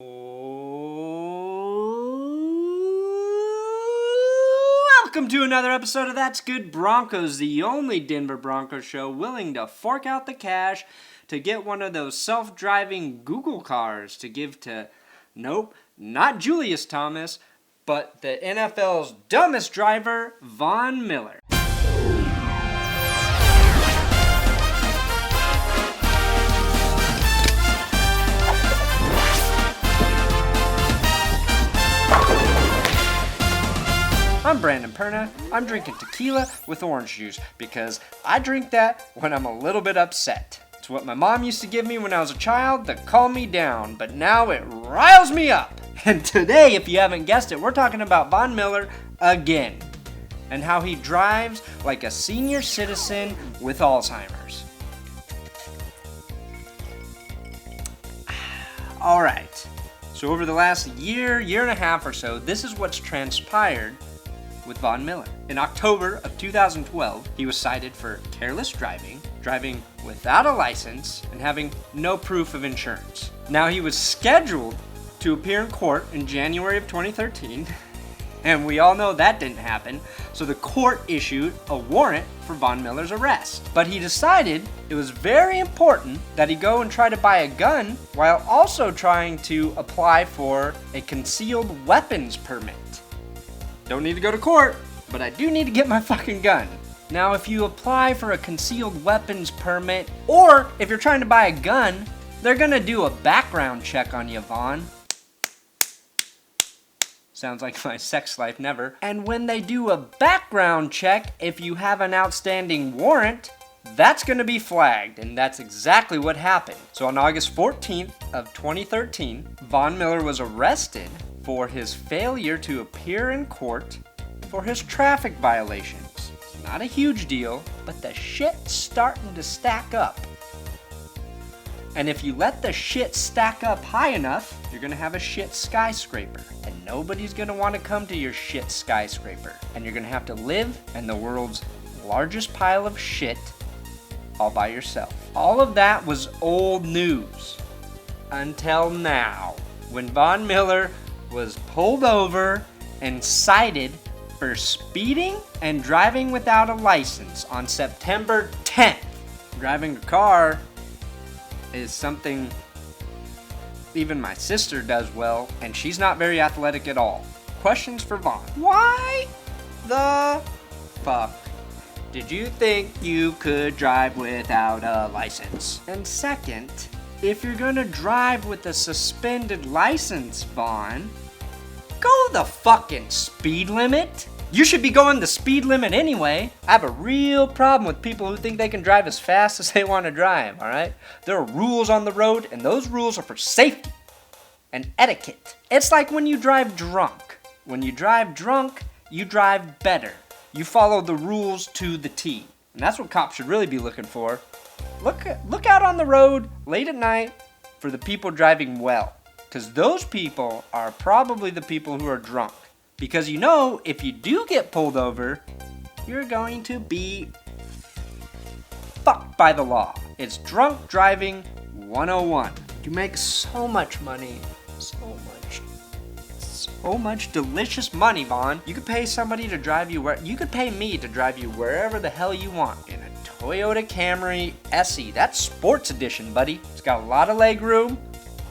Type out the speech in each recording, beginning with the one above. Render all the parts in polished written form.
Welcome to another episode of That's Good Broncos, the only Denver Broncos show willing to fork out the cash to get one of those self-driving Google cars to give to, nope, not Julius Thomas, but the NFL's dumbest driver, Von Miller. I'm Brandon Perna. I'm drinking tequila with orange juice because I drink that when I'm a little bit upset. It's what my mom used to give me when I was a child to calm me down, but now it riles me up. And today, if you haven't guessed it, we're talking about Von Miller again and how he drives like a senior citizen with Alzheimer's. All right, so over the last year and a half or so, this is what's transpired with Von Miller. In October of 2012, he was cited for careless driving, driving without a license, and having no proof of insurance. Now, he was scheduled to appear in court in January of 2013, and we all know that didn't happen, so the court issued a warrant for Von Miller's arrest. But he decided it was very important that he go and try to buy a gun while also trying to apply for a concealed weapons permit. Don't need to go to court, but I do need to get my fucking gun. Now, if you apply for a concealed weapons permit, or if you're trying to buy a gun, they're gonna do a background check on you, Vaughn. Sounds like my sex life never. And when they do a background check, if you have an outstanding warrant, that's gonna be flagged, and that's exactly what happened. So on August 14th of 2013, Von Miller was arrested for his failure to appear in court for his traffic violations. It's not a huge deal, but the shit's starting to stack up. And if you let the shit stack up high enough, you're gonna have a shit skyscraper. And nobody's gonna wanna come to your shit skyscraper. And you're gonna have to live in the world's largest pile of shit all by yourself. All of that was old news until now, when Von Miller was pulled over and cited for speeding and driving without a license on September 10th. Driving a car is something even my sister does well, and she's not very athletic at all. Questions for Vaughn. Why the fuck did you think you could drive without a license? And second, if you're gonna drive with a suspended license, Vaughn, go the fucking speed limit. You should be going the speed limit anyway. I have a real problem with people who think they can drive as fast as they want to drive, alright? There are rules on the road, and those rules are for safety and etiquette. It's like when you drive drunk. When you drive drunk, you drive better. You follow the rules to the T. And that's what cops should really be looking for. Look out on the road late at night for the people driving well. Because those people are probably the people who are drunk. Because you know, if you do get pulled over, you're going to be fucked by the law. It's drunk driving 101. You make so much money. So much delicious money, Vaughn. You could pay somebody to drive you you could pay me to drive you wherever the hell you want in a Toyota Camry SE. That's sports edition, buddy. It's got a lot of leg room,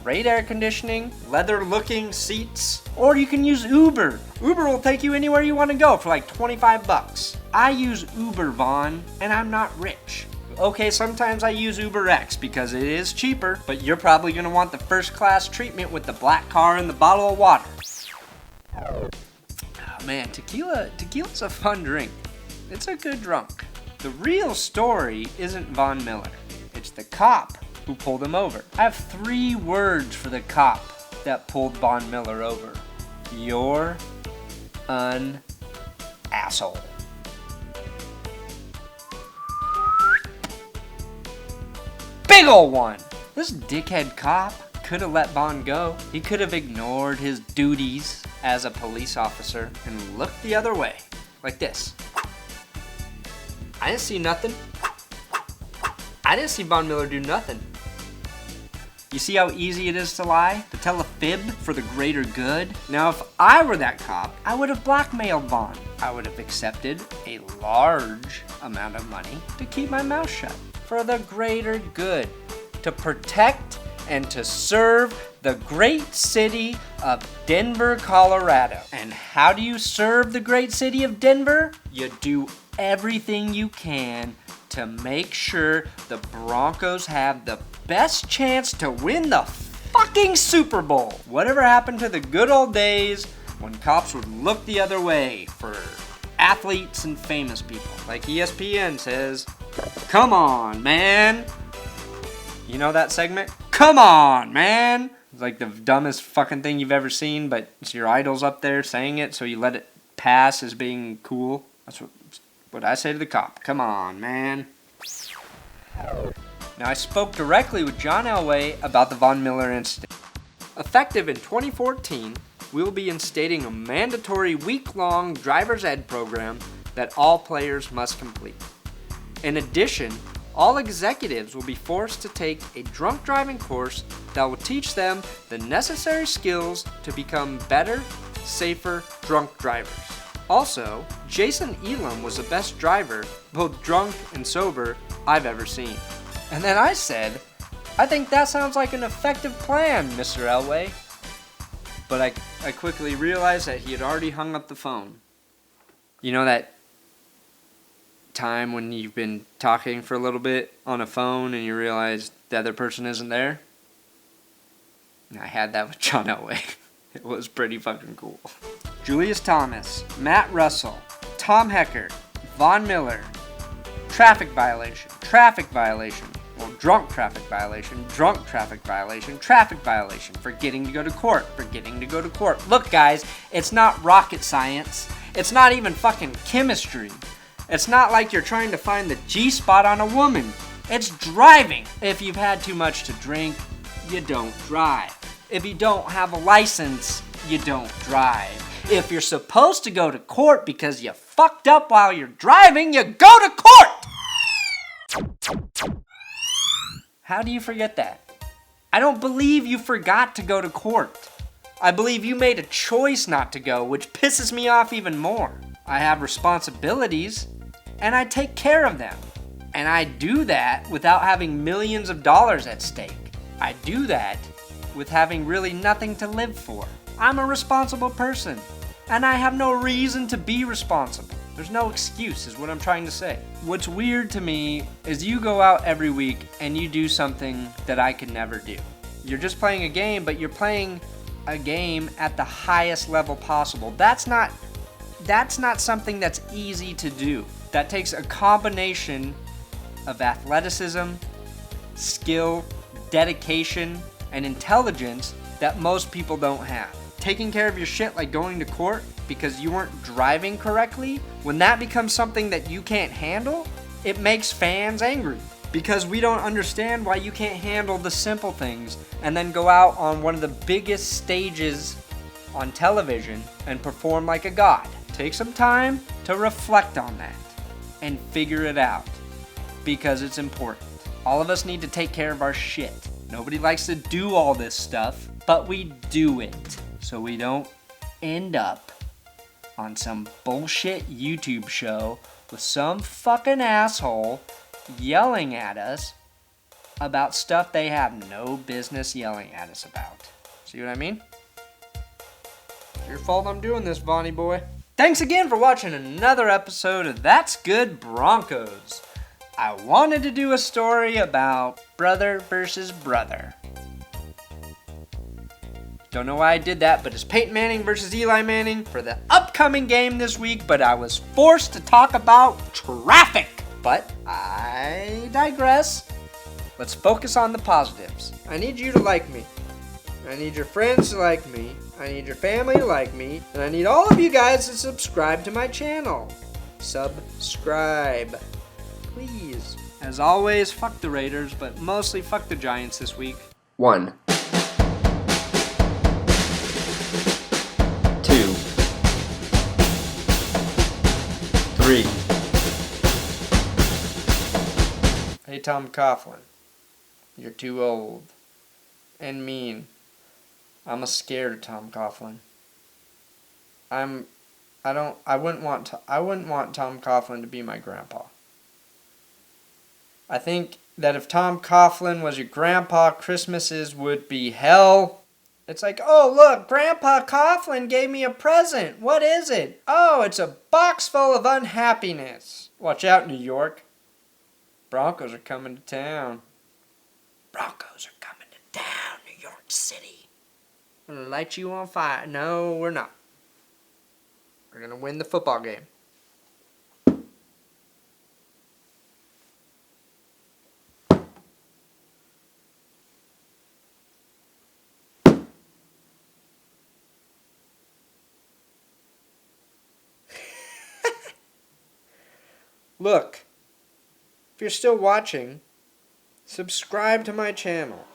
great air conditioning, leather-looking seats, or you can use Uber. Uber will take you anywhere you want to go for like 25 bucks. I use Uber, Vaughn, and I'm not rich. Okay, sometimes I use UberX because it is cheaper, but you're probably gonna want the first class treatment with the black car and the bottle of water. Oh man, tequila's a fun drink. It's a good drunk. The real story isn't Von Miller. It's the cop who pulled him over. I have 3 words for the cop that pulled Von Miller over. You're an asshole. Big ol' one. This dickhead cop could have let Von go. He could have ignored his duties as a police officer and looked the other way, like this. I didn't see nothing. I didn't see Von Miller do nothing. You see how easy it is to lie? To tell a fib for the greater good? Now, if I were that cop, I would have blackmailed Vaughn. I would have accepted a large amount of money to keep my mouth shut. For the greater good. To protect and to serve the great city of Denver, Colorado. And how do you serve the great city of Denver? You do everything you can to make sure the Broncos have the best chance to win the fucking Super Bowl. Whatever happened to the good old days when cops would look the other way for athletes and famous people? Like ESPN says, come on, man. You know that segment? Come on, man. It's like the dumbest fucking thing you've ever seen, but it's your idol's up there saying it, so you let it pass as being cool. That's what I say to the cop. Come on, man. Now, I spoke directly with John Elway about the Von Miller incident. Effective in 2014, we will be instating a mandatory week-long driver's ed program that all players must complete. In addition, all executives will be forced to take a drunk driving course that will teach them the necessary skills to become better, safer drunk drivers. Also, Jason Elam was the best driver, both drunk and sober, I've ever seen. And then I said, I think that sounds like an effective plan, Mr. Elway. But I quickly realized that he had already hung up the phone. You know that time when you've been talking for a little bit on a phone and you realize the other person isn't there? I had that with John Elway. It was pretty fucking cool. Julius Thomas, Matt Russell, Tom Heckert, Von Miller, traffic violation, well, drunk traffic violation, forgetting to go to court. Look, guys, it's not rocket science. It's not even fucking chemistry. It's not like you're trying to find the G-spot on a woman. It's driving. If you've had too much to drink, you don't drive. If you don't have a license, you don't drive. If you're supposed to go to court because you fucked up while you're driving, you go to court! How do you forget that? I don't believe you forgot to go to court. I believe you made a choice not to go, which pisses me off even more. I have responsibilities, and I take care of them. And I do that without having millions of dollars at stake. I do that with having really nothing to live for. I'm a responsible person, and I have no reason to be responsible. There's no excuse, is what I'm trying to say. What's weird to me is you go out every week and you do something that I could never do. You're just playing a game, but you're playing a game at the highest level possible. That's not something that's easy to do. That takes a combination of athleticism, skill, dedication, and intelligence that most people don't have. Taking care of your shit like going to court because you weren't driving correctly, when that becomes something that you can't handle, it makes fans angry. Because we don't understand why you can't handle the simple things and then go out on one of the biggest stages on television and perform like a god. Take some time to reflect on that and figure it out because it's important. All of us need to take care of our shit. Nobody likes to do all this stuff, but we do it so we don't end up on some bullshit YouTube show with some fucking asshole yelling at us about stuff they have no business yelling at us about. See what I mean? It's your fault I'm doing this, Vonnie boy. Thanks again for watching another episode of That's Good Broncos. I wanted to do a story about brother versus brother. Don't know why I did that, but it's Peyton Manning versus Eli Manning for the upcoming game this week, but I was forced to talk about traffic. But I digress. Let's focus on the positives. I need you to like me. I need your friends to like me. I need your family to like me. And I need all of you guys to subscribe to my channel. Subscribe. Please. As always, fuck the Raiders, but mostly fuck the Giants this week. 1, 2, 3. Hey, Tom Coughlin. You're too old. and mean. I'm scared of Tom Coughlin. I wouldn't want Tom Coughlin to be my grandpa. I think that if Tom Coughlin was your grandpa, Christmases would be hell. It's like, oh, look, Grandpa Coughlin gave me a present. What is it? Oh, it's a box full of unhappiness. Watch out, New York. Broncos are coming to town. Broncos are coming to town, New York City. I'm going to light you on fire. No, we're not. We're going to win the football game. Look, if you're still watching, subscribe to my channel.